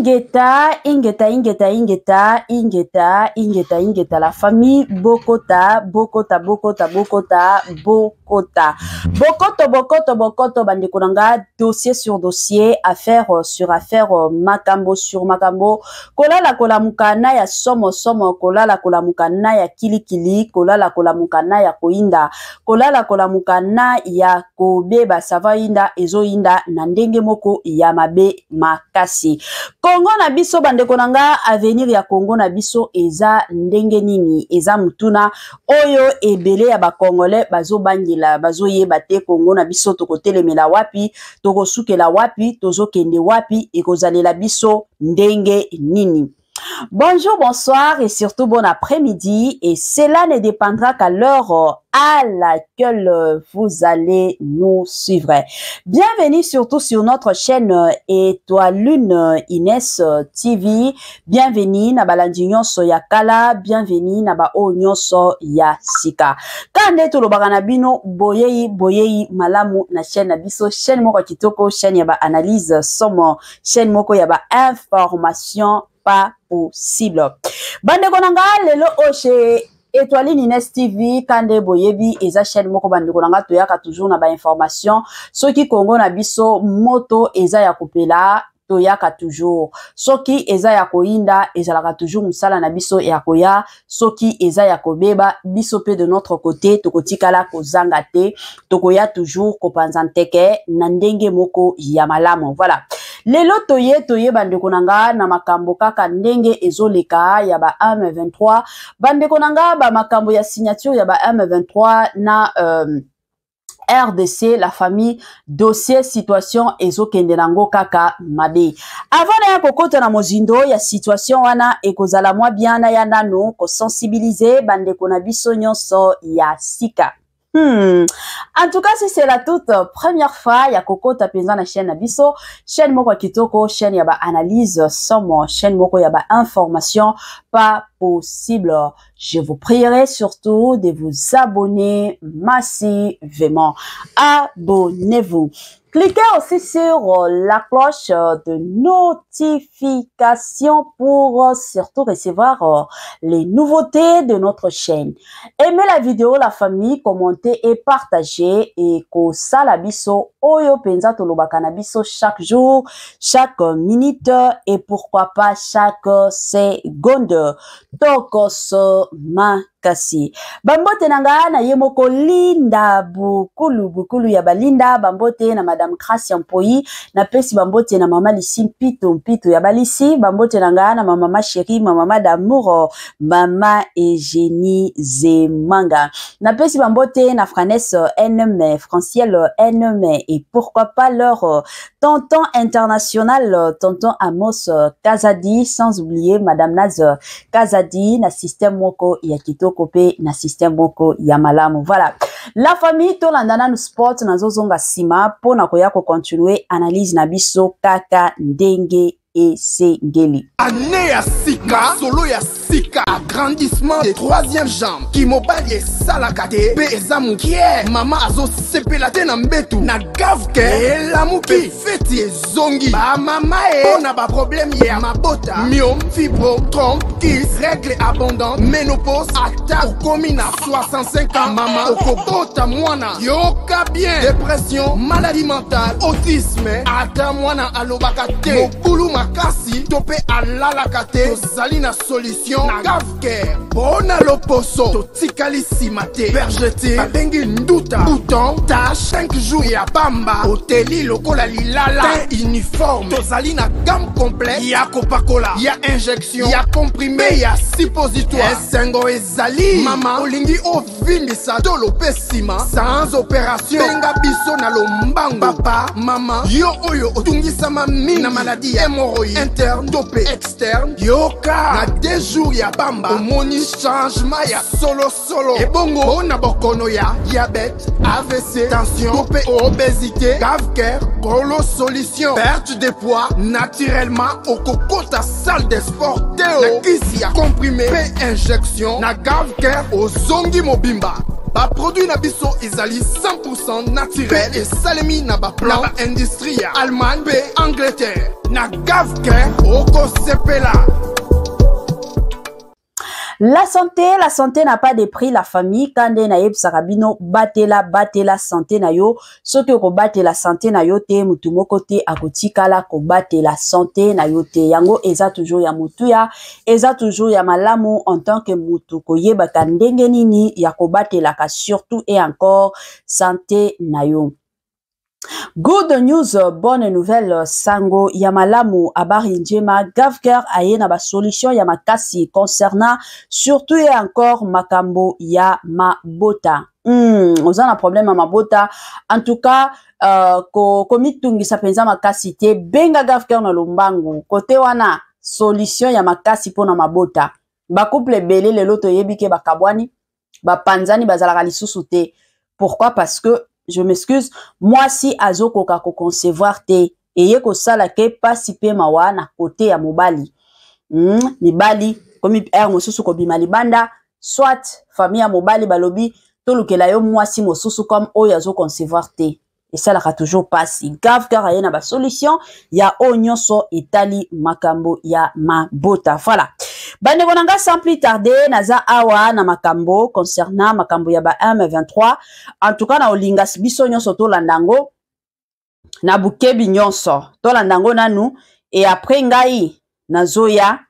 Ingeta, la famille Bokota, bandekonanga, dossier sur dossier, affaire sur affaire, makambo sur makambo, kola la kola mukana ya somo, kola la kola mukana ya kilikili, kola la kola mukana ya koinda, kola la kola mukana ya kobeba savainda, ezoinda, na ndenge moko ya mabe makasi. Congo na biso bandekonanga, avenir ya Congo na biso eza ndenge nini, eza mutuna oyo ebele ya ba Congolais bazo bangila, bazo yeba te Congo na biso tokotelemela wapi, tokosukela wapi, tozokende wapi, ekozalela biso ndenge nini. Bonjour, bonsoir et surtout bon après-midi, et cela ne dépendra qu'à l'heure à laquelle vous allez nous suivre. Bienvenue surtout sur notre chaîne Étoile Lune Inès TV. Bienvenue na balandinyo so ya kala, bienvenue na ba onyo so ya sika. Kande to lobagana bino boyei malamu na chaîne na biso, chaîne moko kitoko, chaîne ya ba analyse somo, chaîne moko ya ba information pas possible. Bande konanga lelo oche Étoile Inès TV kande boyebi eza chaîne moko bande konanga toyaka toujours na ba information soki Congo na biso moto eza ya kopela toyaka toujours soki eza ya koinda ezalaka toujours musala na biso ya koya soki eza ya kobeba biso pe de notre côté tokotikala kozanga te tokoya toujours kopanzanteke na ndenge moko ya malamu. Voilà. Lelo toye bandeko nanga na makambo kaka ndenge ezoleka ya ba M23 bandeko nanga ba makambo ya signature ya ba M23 na RDC, la famille, dossier, situation, ezokende nango kaka mabe. Avant na ya kokota na mozindo, ya situation wana, ekozala mwa biana ya nano, ko sensibiliser, bandeko na biso nyonso ya sika. En tout cas, si c'est la toute première fois, ya kokota penza na chaîne Abisso, chaîne moko kitoko, chaîne yaba analyse somo, chaîne moko yaba information, pas possible. Je vous prierai surtout de vous abonner massivement. Abonnez-vous. Cliquez aussi sur la cloche de notification pour surtout recevoir les nouveautés de notre chaîne. Aimez la vidéo, la famille, commentez et partagez et ko salabiso oyo penza tolobaka na biso chaque jour, chaque minute et pourquoi pas chaque seconde. Tokos makasi. Bambote nanga na yemoko linda bukulu ya balinda bambote na Madame Gracia Mpoi na pesi bambote na mama Lisi mpito ya balisi bambote nanga na mama chérie mama d'amour mama Eugénie Zemanga na pesi bambote na Franesse NM Franciel NM et pourquoi pas leur tonton international tonton Amos Kazadi sans oublier Madame Naz Kazadi na système moko ya kitoko pe na système moko ya malamu. Voilà. La famille tolandana no sport na zozonga sima po na koya ko continuer analyse na biso kaka ndenge esengeli. Année ya sika, solo ya sika, agrandissement des troisième jambes, qui mobali salakate, pe ezamukie, mama azo sepelate na mbetu, na gavke, elamuki, feti zongi, ba mama ona ba problème ya mabota, myome, fibro, trompe, kiss, règle abondante, ménopause, ata, okomi na 65 ans, mama, okobota mwana, yoka bien, dépression, maladie mentale, autisme, ata mwana alobakate, mokulu makasi, tope alalakate, tozali na solution, na gavke, bona loposo, totikali simate, bergete, babengi nduta, bouton, tache, 5 jours ya bamba, hoteli lokola lilala, teint uniforme, tozali na gamme complète, ya copacola, ya injection, ya comprimé, ya suppositoire, esengo ezali, mama, olingi ovindisa dolo pesima, sans opération, benga biso na lombango, papa, mama, yo oyo otungisama mini na maladie, hémorroïde, interne, topé, externe, yoka, na 2 jours ya bamba, omoni changement ya solo, et bongo, ona bokono ya, diabète, AVC, tension, topé, obésité, cave-cœur, golo solution, perte de poids, naturellement, au coco ta salle de sport, théo, na kisi ya comprimé, P injection, na cave-cœur, au zongi mobimba. ba produit na biso ezali 100% naturel et salemi na ba plan industrie ya Allemagne pe Angleterre na gavke oko sepela. La santé n'a pas de prix. La famille, quand na yeb sarabino, batela santé na yo. Soki ko batela santé na yo te, mutu moko te akotika la ko batela santé na yo te. Yango eza toujours ya mutu ya, eza toujours ya malamu en tant que mutu ko yeba ndenge nini ya ko batela ka surtout et encore santé na yo. Good news, bonne nouvelle, sango yamalamu abari njema Gavker aye na ba solution ya makasi concernant surtout et encore makambo ya mabota. Oza na problème ya mabota. En tout cas, komitungi sa penza makasi te benga Gavker na lombangu. Kote wana solution ya makasi pona mabota. Ba couple belé lelo to yebike bakabwani, ba panzani bazalaka lisusu te. Pourquoi? Parce que je m'excuse, moi si azo koka ko concevoir te eye ko sala ke pasi pe mawa na kote ya mobali. Mibali komi mosusu ko bimali banda soit famille ya mobali balobi to lukela yo moi si mosusu comme oyo azo concevoir te. Et ça la toujours pasi. Gavker aye na ba solution ya onyonso etali makambo ya mabota. Voilà. Bande konanga sans plus tarder naza awa na makambo concernant makambo ya ba M23. En tout cas na olinga biso nyonso to landango na bukebi nyonso to landango nanu et après ngai nazoya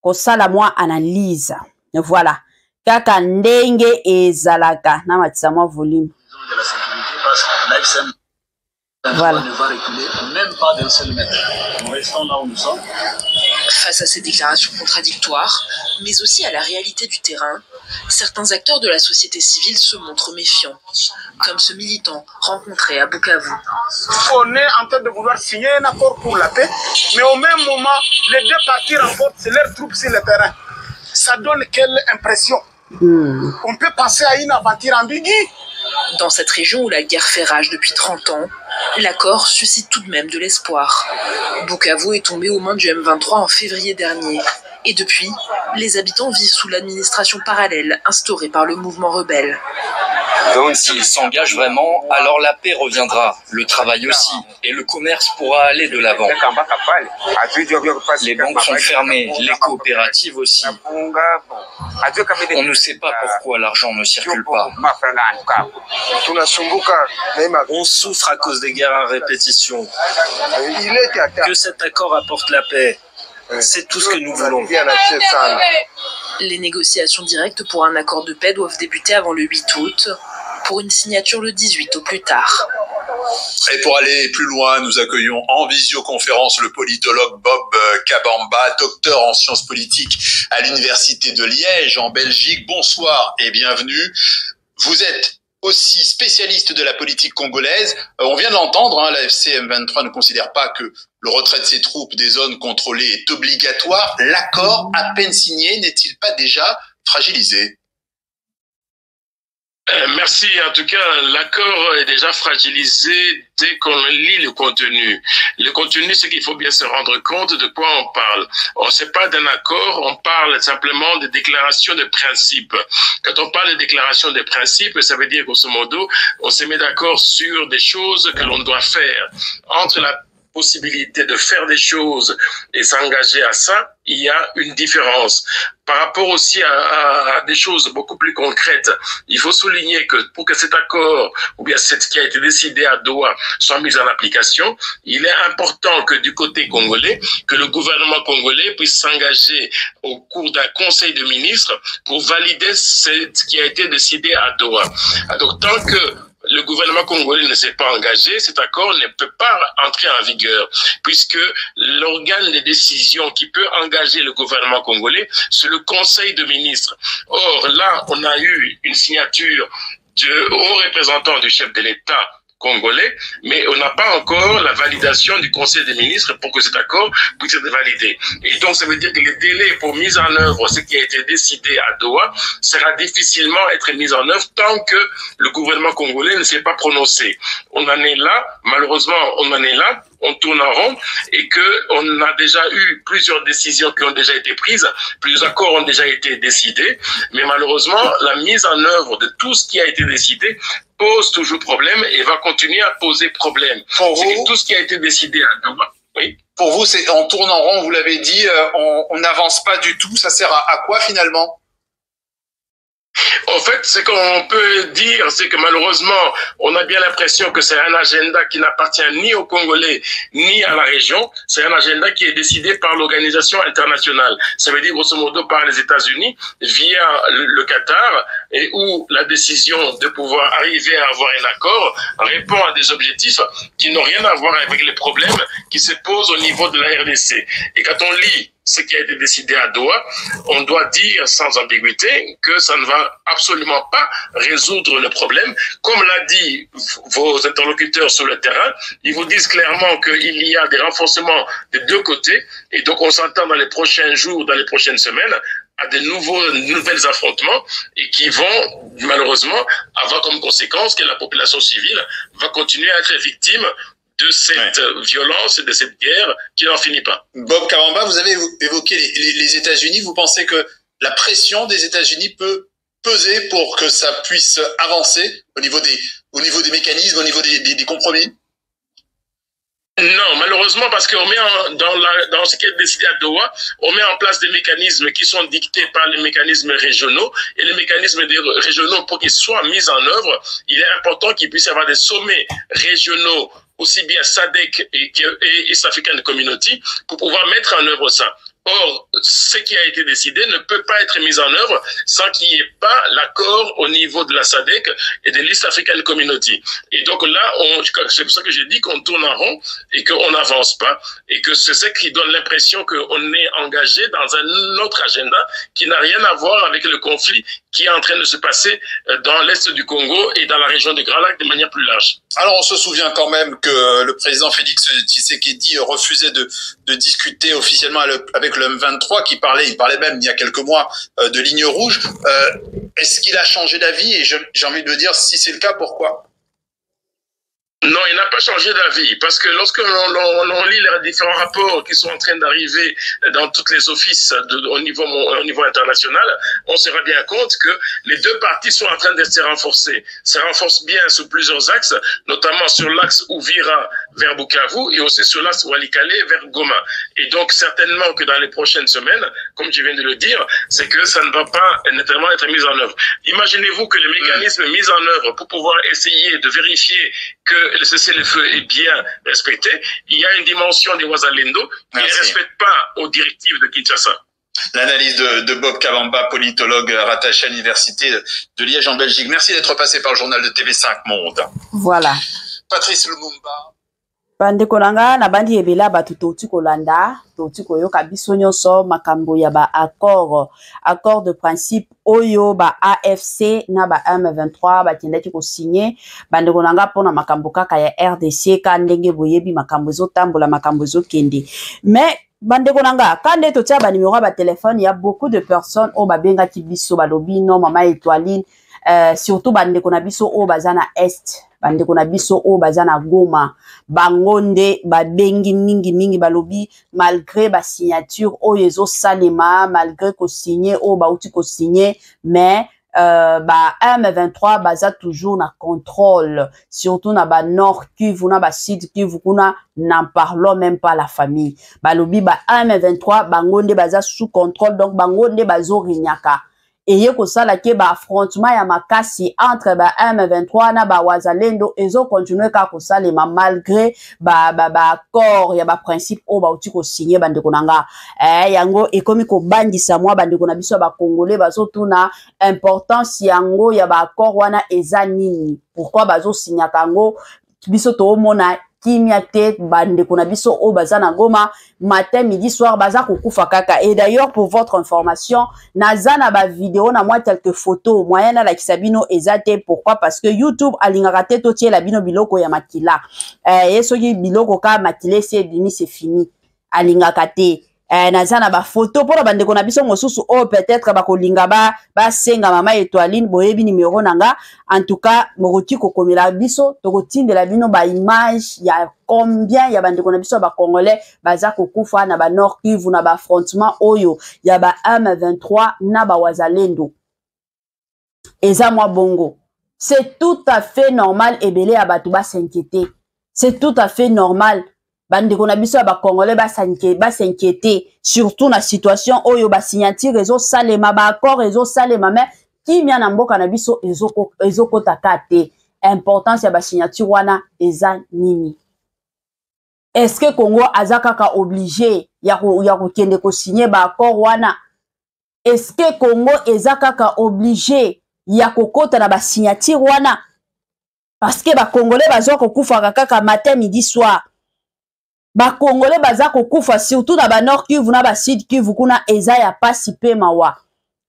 ko sala moi analyse. Voilà. Kaka ndenge ezalaka na matisa moi volume. De la sécurité parce que l'AFSM voilà. Ne va reculer même pas d'un seul mètre. Nous restons là où nous sommes. Face à ces déclarations contradictoires, mais aussi à la réalité du terrain, certains acteurs de la société civile se montrent méfiants, comme ce militant rencontré à Bukavu. On est en train de vouloir signer un accord pour la paix, mais au même moment, les deux parties renforcent leurs troupes sur le terrain. Ça donne quelle impression? On peut penser à une aventure ambiguë. Dans cette région où la guerre fait rage depuis 30 ans, l'accord suscite tout de même de l'espoir. Bukavu est tombé aux mains du M23 en février dernier. Et depuis, les habitants vivent sous l'administration parallèle instaurée par le mouvement rebelle. Donc s'ils s'engagent vraiment, alors la paix reviendra, le travail aussi, et le commerce pourra aller de l'avant. Les banques sont fermées, les coopératives aussi. On ne sait pas pourquoi l'argent ne circule pas. On souffre à cause des guerres à répétition. Que cet accord apporte la paix, c'est tout ce que nous voulons. Les négociations directes pour un accord de paix doivent débuter avant le 8 août, pour une signature le 18 au plus tard. Et pour aller plus loin, nous accueillons en visioconférence le politologue Bob Kabamba, docteur en sciences politiques à l'Université de Liège en Belgique. Bonsoir et bienvenue. Vous êtes aussi spécialiste de la politique congolaise. On vient de l'entendre, hein, la M23 ne considère pas que le retrait de ses troupes des zones contrôlées est obligatoire. L'accord à peine signé n'est-il pas déjà fragilisé? Merci. En tout cas, l'accord est déjà fragilisé dès qu'on lit le contenu. Le contenu, c'est qu'il faut bien se rendre compte de quoi on parle. On ne sait pas d'un accord, on parle simplement de déclarations de principe. Quand on parle de déclarations de principe, ça veut dire grosso modo, on se met d'accord sur des choses que l'on doit faire. Entre la possibilité de faire des choses et s'engager à ça, il y a une différence. Par rapport aussi à des choses beaucoup plus concrètes, il faut souligner que pour que cet accord, ou bien ce qui a été décidé à Doha, soit mis en application, il est important que du côté congolais, que le gouvernement congolais puisse s'engager au cours d'un conseil de ministres pour valider ce qui a été décidé à Doha. Donc tant que le gouvernement congolais ne s'est pas engagé, cet accord ne peut pas entrer en vigueur, puisque l'organe de décision qui peut engager le gouvernement congolais, c'est le Conseil de ministres. Or, là, on a eu une signature du haut représentant du chef de l'État congolais, mais on n'a pas encore la validation du Conseil des ministres pour que cet accord puisse être validé. Et donc, ça veut dire que le délai pour mise en œuvre, ce qui a été décidé à Doha, sera difficilement être mis en œuvre tant que le gouvernement congolais ne s'est pas prononcé. On en est là, malheureusement, on en est là, on tourne en rond et qu'on a déjà eu plusieurs décisions qui ont déjà été prises, plusieurs accords ont déjà été décidés, mais malheureusement, la mise en œuvre de tout ce qui a été décidé pose toujours problème et va continuer à poser problème. Pour vous, tout ce qui a été décidé à Doha, oui. Pour vous, c'est on tourne en rond, vous l'avez dit, on n'avance pas du tout. Ça sert à quoi finalement? En fait, ce qu'on peut dire, c'est que malheureusement, on a bien l'impression que c'est un agenda qui n'appartient ni aux Congolais, ni à la région. C'est un agenda qui est décidé par l'organisation internationale. Ça veut dire, grosso modo, par les États-Unis, via le Qatar, et où la décision de pouvoir arriver à avoir un accord répond à des objectifs qui n'ont rien à voir avec les problèmes qui se posent au niveau de la RDC. Et quand on lit ce qui a été décidé à Doha, on doit dire sans ambiguïté que ça ne va absolument pas résoudre le problème. Comme l'a dit vos interlocuteurs sur le terrain, ils vous disent clairement qu'il y a des renforcements des deux côtés, et donc on s'entend dans les prochains jours, dans les prochaines semaines, à de nouvelles affrontements et qui vont malheureusement avoir comme conséquence que la population civile va continuer à être victime de cette violence et de cette guerre qui n'en finit pas. Bob Kabamba, vous avez évoqué les États-Unis. Vous pensez que la pression des États-Unis peut peser pour que ça puisse avancer au niveau des mécanismes, au niveau des compromis? Non, malheureusement, parce qu'on met dans ce qui est décidé à Doha, on met en place des mécanismes qui sont dictés par les mécanismes régionaux, et les mécanismes régionaux, pour qu'ils soient mis en œuvre, il est important qu'il puisse y avoir des sommets régionaux, aussi bien SADC et East African Community, pour pouvoir mettre en œuvre ça. Or, ce qui a été décidé ne peut pas être mis en œuvre sans qu'il n'y ait pas l'accord au niveau de la SADC et de l'East African Community. Et donc là, c'est pour ça que j'ai dit qu'on tourne en rond et qu'on n'avance pas, et que c'est ce qui donne l'impression qu'on est engagé dans un autre agenda qui n'a rien à voir avec le conflit qui est en train de se passer dans l'est du Congo et dans la région des Grands Lacs de manière plus large. Alors, on se souvient quand même que le président Félix Tshisekedi refusait de discuter officiellement avec le M23, il parlait même il y a quelques mois de ligne rouge. Est-ce qu'il a changé d'avis? Et j'ai envie de me dire, si c'est le cas, pourquoi? Non, il n'a pas changé d'avis, parce que lorsque l'on lit les différents rapports qui sont en train d'arriver dans tous les offices au niveau international, on se rend bien compte que les deux parties sont en train de se renforcer. Se renforcent bien sur plusieurs axes, notamment sur l'axe Uvira vers Bukavu et aussi sur l'axe Walikale vers Goma. Et donc, certainement que dans les prochaines semaines, comme je viens de le dire, c'est que ça ne va pas nettement être mis en œuvre. Imaginez-vous que les mécanismes mis en œuvre pour pouvoir essayer de vérifier que le cessez-le-feu est bien respecté, il y a une dimension des Wazalendo qui ne respecte pas aux directives de Kinshasa. L'analyse de Bob Kabamba, politologue rattaché à l'université de Liège en Belgique. Merci d'être passé par le journal de TV5 Monde. Voilà. Patrice Lumumba. Bandeko nanga na bandi ebela batu toti kolanda toti koyoka biso nyonso makambo ya ba accord de principe oyo ba AFC na ba M23 batindaki ko signer bandeko nanga pona makambo kaka ya RDC ka ndenge boyebi makambo ezotambola makambo ezokende. Mais bandeko nanga kande totia ba numéro ba téléphone, il y a beaucoup de personnes o ba bengaki biso balobi non mama Étoiline, surtout bandeko na biso o bazana est, bandeko na biso o bazana Goma, bangonde babengi mingi balobi malgré ba signature o yezo salema, malgré ko signer o ba uti ko signer, mais ba M23 baza toujours na contrôle, surtout na ba Nord Kivu na ba Sud Kivu kuna n'en parlons même pas la famille. Balobi ba M23 bangonde baza sous contrôle, donc bangonde bazo rinyaka. Et yeko sala ke ba affrontement ya makasi entre ba M23 na ba Wazalendo ezo continuer ka ko salema malgré ba accord ya ba principe o ba uti ko signer bandeko nanga. Yango ekomi ko bandisa mwa bandeko na biso ba Congolais bazo tuna importance yango ya ba accord wana eza nini, pourquoi bazo signer kango biso to mona kimia te bandeko na biso o bazana Goma matin midi soir baza kokufa kaka. Et d'ailleurs pour votre information nazana ba vidéo na moi quelques photos moyenne la kisabino ezate. Pourquoi? Parce que YouTube alingaka te to tie la bino biloko ya makila yesoki biloko ka makile c'est fini, c'est fini alingaka te. naza na ba photo pour bande ko na biso mosusu o peut-être ba kolinga ba senga mama Étoiline boyebi numéro nanga en tout cas mokoti ko komela biso to kotindela bino ba image ya combien ya bande ko na biso ba congolais baza kokufa na ba Nord Kivu na ba affrontement oyo ya ba M23 na ba wazalendo eza mwa bongo. C'est tout à fait normal ebele ya batu ba s'inquiéter. C'est tout à fait normal. Bande ko na biso ba congolais ba s'inquiéter surtout na situation oyo ba signature ezo salema ba accord ezo salema mais kimia na mboka na biso ezo kotaka te. Importance ya ba signature wana eza nini? Est-ce que Congo azakaka obligé ya ko kende ko signer ba accord wana? Est-ce que Congo ezakaka obligé ya kokota na ba signature wana? Parce que ba congolais bazo kokufa kaka matin midi soir. Ba congolais baza kokufa surtout na ba Nord Kivu na ba Sud Kivu kuna eza ya pasi pe mawa.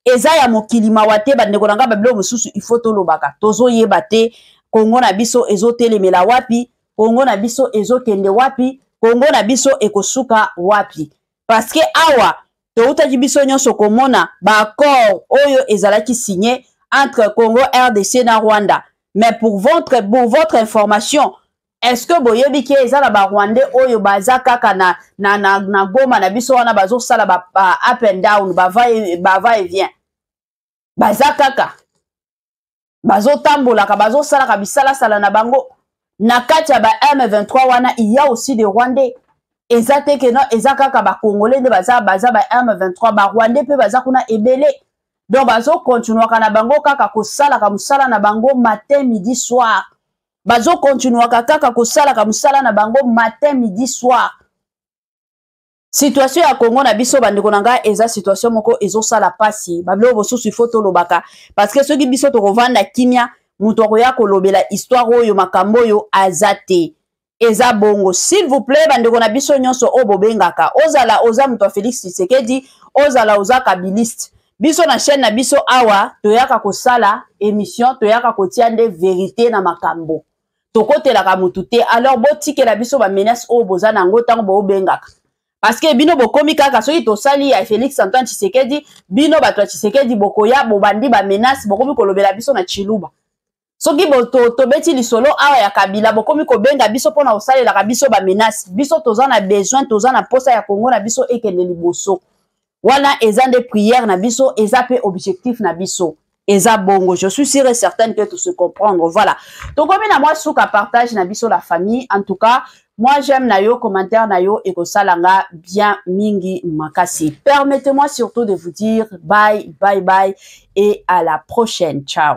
Eza ya mokili mawa te ba ndeko nanga babilo mususu il faut to lobaka. Tozo yeba te Congo na biso ezo telemela wapi? Congo na biso ezo kende wapi? Congo na biso ekosuka wapi? Parce que awa to utaki biso nyonso komona ba accord oyo ezalaki signé entre Congo, RDC na Rwanda. Mais pour votre information, est-ce que boyebi ke ezala ba Rwandais oyo baza kaka na Goma na biso wana bazo sala ba up and down ba va et vient. Baza kaka. Bazo tambola ka bazo sala ka bisala sala na bango. Na kati ya ba M23 wana il y a aussi des Rwandais. Ezate ke no ezakaka ba Congolais de baza ba M23 ba Rwandais pe baza kuna ebele. Donc bazo continuer kana bango kaka ko sala ka musala na bango matin midi soir. Bazo continuer kaka ko sala ka musala na bango matin midi soir. Situation ya Congo na biso bandeko nanga eza situation moko ezo sala pasi. Bablo bosusu photo lobaka parce que ceux qui biso to kovanda kimia muto ya ko lobela histoire oyo makambo yo azate. Eza bongo s'il vous plaît bandeko na biso nyonso obobengaka ozala oza muto Félix Tshisekedi ozala oza kabiliste. Biso na chaîne na biso awa toyaka kosala émission toyaka kotia nde vérité na makambo tokotela ka mutute alors botike la biso ba menace o boza nango tango bo bengaka parce que bino bokomi kaka soki tosali ya Félix Antoine Tshisekedi bino bato ya Tshisekedi bokoya bobandi ba menace bokomi kolobela biso na chiluba soki to beti lisolo awa ya Kabila bokomi ko benga biso pona osalela ka biso ba menace biso toza na besoin toza na posa ya Congo na biso ekende liboso. Voilà, eza des prières na biso, eza pe objectif na biso. Eza bongo, je suis sûre et certaine que tout se comprendre. Voilà. Donc comme na moi souka partage na biso la famille. En tout cas, moi j'aime na yo commentaire na yo et ko salanga bien mingi makasi. Permettez-moi surtout de vous dire bye bye bye et à la prochaine. Ciao.